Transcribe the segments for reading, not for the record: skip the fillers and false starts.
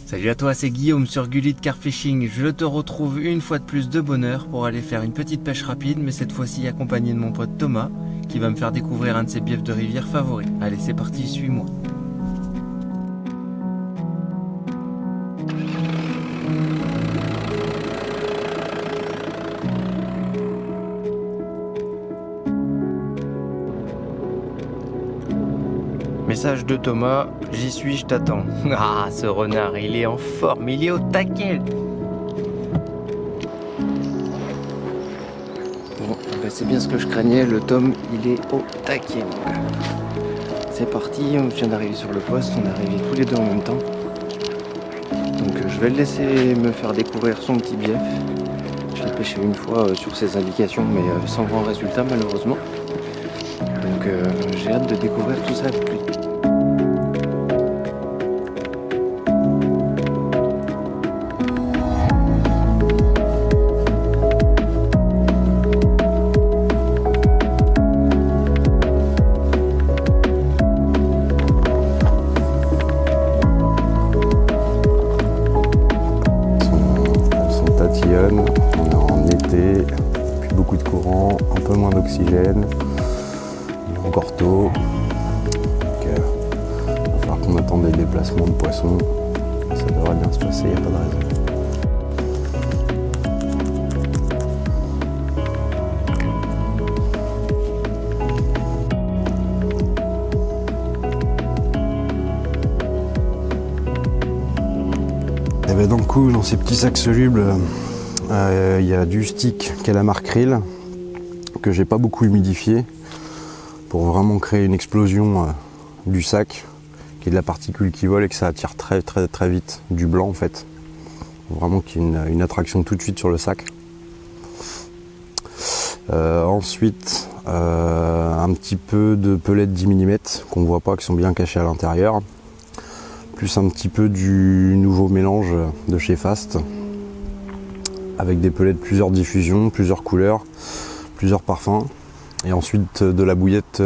Salut à toi, c'est Guillaume sur Gulli de Carp Fishing. Je te retrouve une fois de plus de bonne heure pour aller faire une petite pêche rapide, mais cette fois-ci accompagné de mon pote Thomas, qui va me faire découvrir un de ses biefs de rivière favoris. Allez, c'est parti, suis-moi. Message de Thomas, j'y suis, je t'attends. Ah, ce renard, il est en forme, il est au taquet. Bon, ben c'est bien ce que je craignais, le Tom, il est au taquet. C'est parti, on vient d'arriver sur le poste, on est arrivés tous les deux en même temps. Donc je vais le laisser me faire découvrir son petit bief. Je l'ai pêché une fois sur ses indications, mais sans grand résultat malheureusement. Donc j'ai hâte de découvrir tout ça avec lui. On est en été, plus beaucoup de courant, un peu moins d'oxygène, il est encore tôt, donc il va falloir qu'on attende des déplacements de poissons, ça devrait bien se passer, il n'y a pas de raison. Et bien dans le coup, dans ces petits sacs solubles, il y a du stick qui est la marque Krill, que j'ai pas beaucoup humidifié pour vraiment créer une explosion du sac, qui est de la particule qui vole et que ça attire très vite du blanc en fait. Vraiment qu'il y ait une attraction tout de suite sur le sac. Ensuite, un petit peu de pellets de 10 mm qu'on voit pas, qui sont bien cachés à l'intérieur. Plus un petit peu du nouveau mélange de chez Fast, avec des pellets de plusieurs diffusions, plusieurs couleurs, plusieurs parfums, et ensuite de la bouillette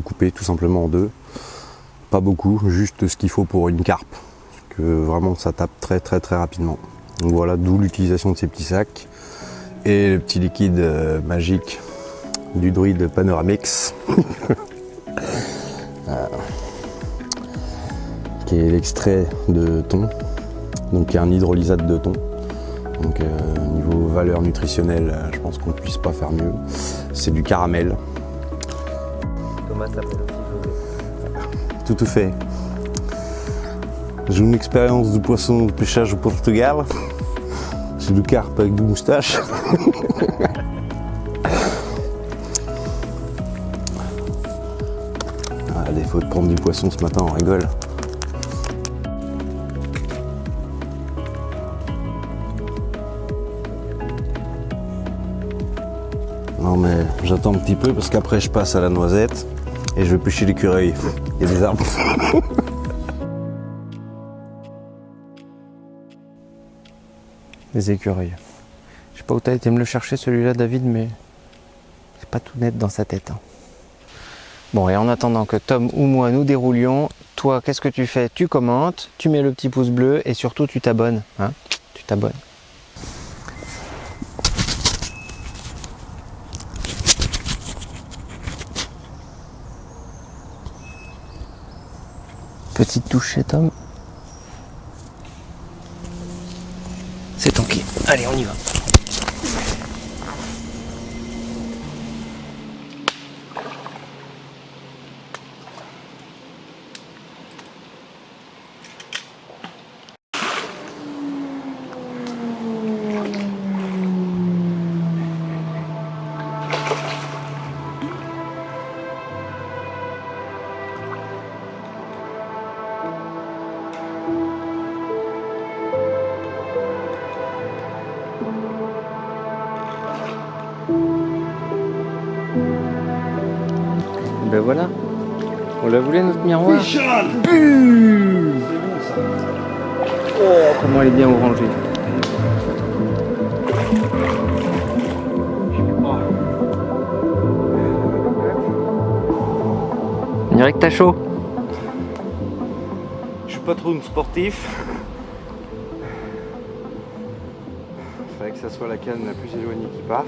coupée tout simplement en deux. Pas beaucoup, juste ce qu'il faut pour une carpe, parce que vraiment ça tape très rapidement. Donc voilà, d'où l'utilisation de ces petits sacs et le petit liquide magique du Druide Panoramix. Qui est l'extrait de thon, donc qui est un hydrolysate de thon. Donc niveau valeur nutritionnelle, je pense qu'on ne puisse pas faire mieux. C'est du caramel. Thomas s'appelle aussi José. Tout à fait. J'ai une expérience de poisson de pêchage au Portugal. J'ai du carpe avec des moustaches. À défaut de prendre du poisson ce matin, on rigole. Non mais j'attends un petit peu parce qu'après je passe à la noisette et je vais pêcher l'écureuil. Il y a des arbres. Les écureuils. Je sais pas où t'as été me le chercher celui-là David, mais c'est pas tout net dans sa tête. Hein. Bon, et en attendant que Tom ou moi nous déroulions, toi qu'est-ce que tu fais? Tu commentes, tu mets le petit pouce bleu et surtout tu t'abonnes. Hein, tu t'abonnes. Petite touche chez Tom. C'est tanké. Allez, on y va. Ben voilà, on l'a voulu notre miroir. Buh. Oh, comment elle est bien orangée. On dirait que t'as chaud. Je suis pas trop sportif, que ça soit la canne la plus éloignée qui parte.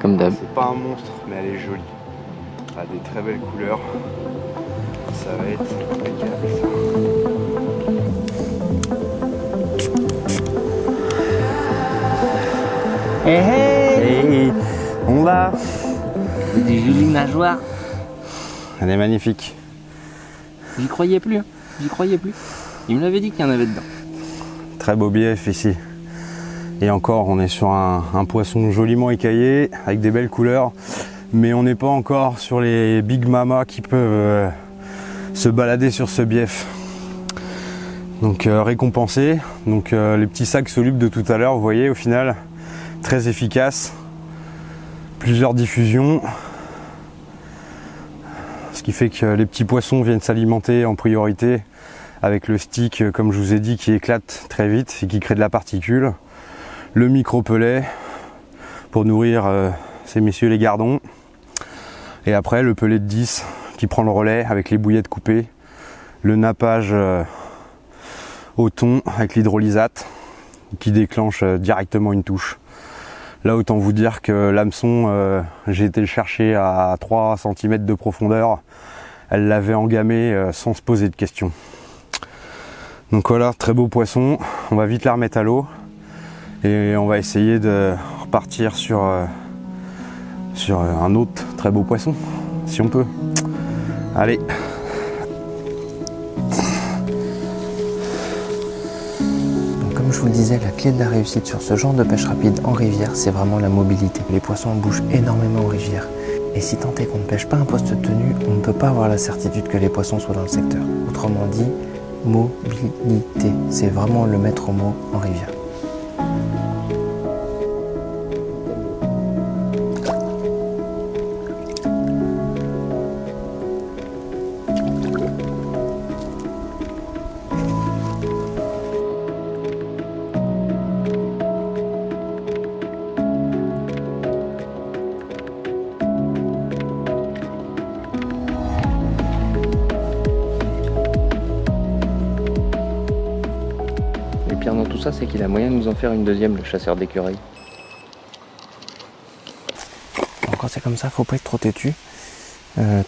Comme d'hab. C'est pas un monstre, mais elle est jolie. Elle a des très belles couleurs. Ça va être impeccable ça. Hey, on va. Des jolies nageoires. Elle est magnifique. J'y croyais plus, hein. J'y croyais plus. Il me l'avait dit qu'il y en avait dedans. Très beau bief ici. Et encore, on est sur un poisson joliment écaillé, avec des belles couleurs. Mais on n'est pas encore sur les big mamas qui peuvent se balader sur ce bief. Donc récompensé. Donc les petits sacs solubles de tout à l'heure, vous voyez, au final, très efficace. Plusieurs diffusions. Ce qui fait que les petits poissons viennent s'alimenter en priorité avec le stick, comme je vous ai dit, qui éclate très vite et qui crée de la particule. Le micro-pelet pour nourrir ces messieurs les gardons. Et après le pelet de 10 qui prend le relais avec les bouillettes coupées. Le nappage au thon avec l'hydrolysate qui déclenche directement une touche. Là, autant vous dire que l'hameçon, j'ai été le chercher à 3 cm de profondeur. Elle l'avait engamé sans se poser de questions. Donc voilà, très beau poisson. On va vite la remettre à l'eau. Et on va essayer de repartir sur un autre très beau poisson, si on peut. Allez. Comme je vous le disais, la clé de la réussite sur ce genre de pêche rapide en rivière, c'est vraiment la mobilité. Les poissons bougent énormément en rivière. Et si tant est qu'on ne pêche pas un poste tenu, on ne peut pas avoir la certitude que les poissons soient dans le secteur. Autrement dit, mobilité. C'est vraiment le maître mot en rivière. Le pire dans tout ça, c'est qu'il a moyen de nous en faire une deuxième, le chasseur d'écureuils. Bon, quand c'est comme ça, faut pas être trop têtu.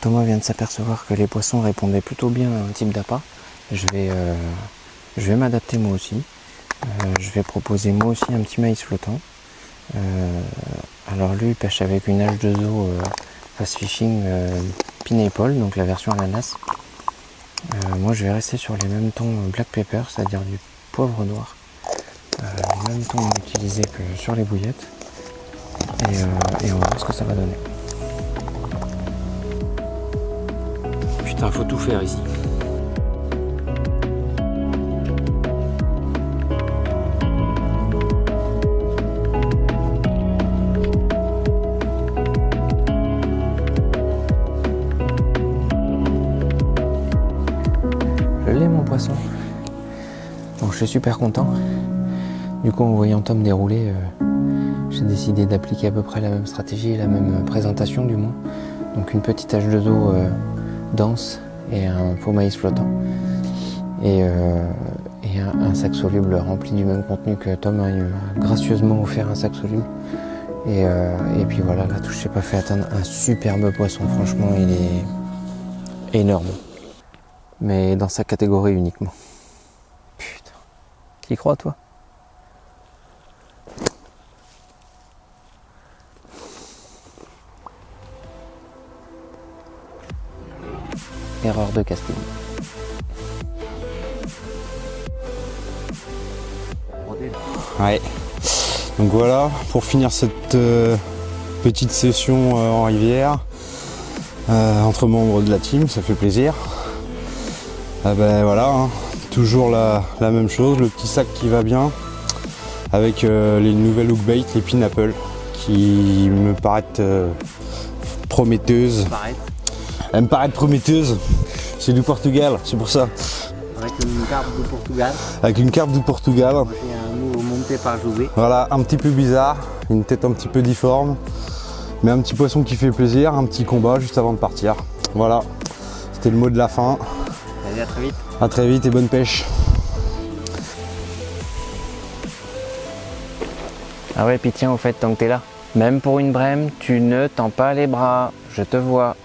Thomas vient de s'apercevoir que les poissons répondaient plutôt bien à un type d'appât. Je vais m'adapter moi aussi. Je vais proposer moi aussi un petit maïs flottant. Alors lui, il pêche avec une H2O Fast Fishing Pineapple, donc la version ananas. Moi, je vais rester sur les mêmes tons black pepper, c'est-à-dire du poivre noir. Les mêmes tons utilisés que sur les bouillettes. Et on va voir ce que ça va donner. Putain, faut tout faire ici. Je l'ai mon poisson. Bon, je suis super content. Du coup, en voyant Tom dérouler, j'ai décidé d'appliquer à peu près la même stratégie et la même présentation du moins. Donc une petite H2O dense et un faux maïs flottant. Et un sac soluble rempli du même contenu que Tom a gracieusement offert un sac soluble. Et puis voilà, la touche s'est pas fait atteindre un superbe poisson. Franchement, il est énorme. Mais dans sa catégorie uniquement. Putain. T'y crois, toi? Erreur de casting. Ouais. Donc voilà, pour finir cette petite session en rivière, entre membres de la team, ça fait plaisir. Ben voilà, hein, toujours la même chose, le petit sac qui va bien, avec les nouvelles hookbait, les pineapple, qui me paraissent prometteuses. Elles me paraissent prometteuses. C'est du Portugal, c'est pour ça. Avec une carte du Portugal. Avec une carte du Portugal. J'ai un mot monté par José. Voilà, un petit peu bizarre, une tête un petit peu difforme, mais un petit poisson qui fait plaisir, un petit combat juste avant de partir. Voilà, c'était le mot de la fin. Allez, à très vite. À très vite et bonne pêche. Ah ouais, puis tiens, au fait, tant que t'es là, même pour une brème, tu ne tends pas les bras, je te vois.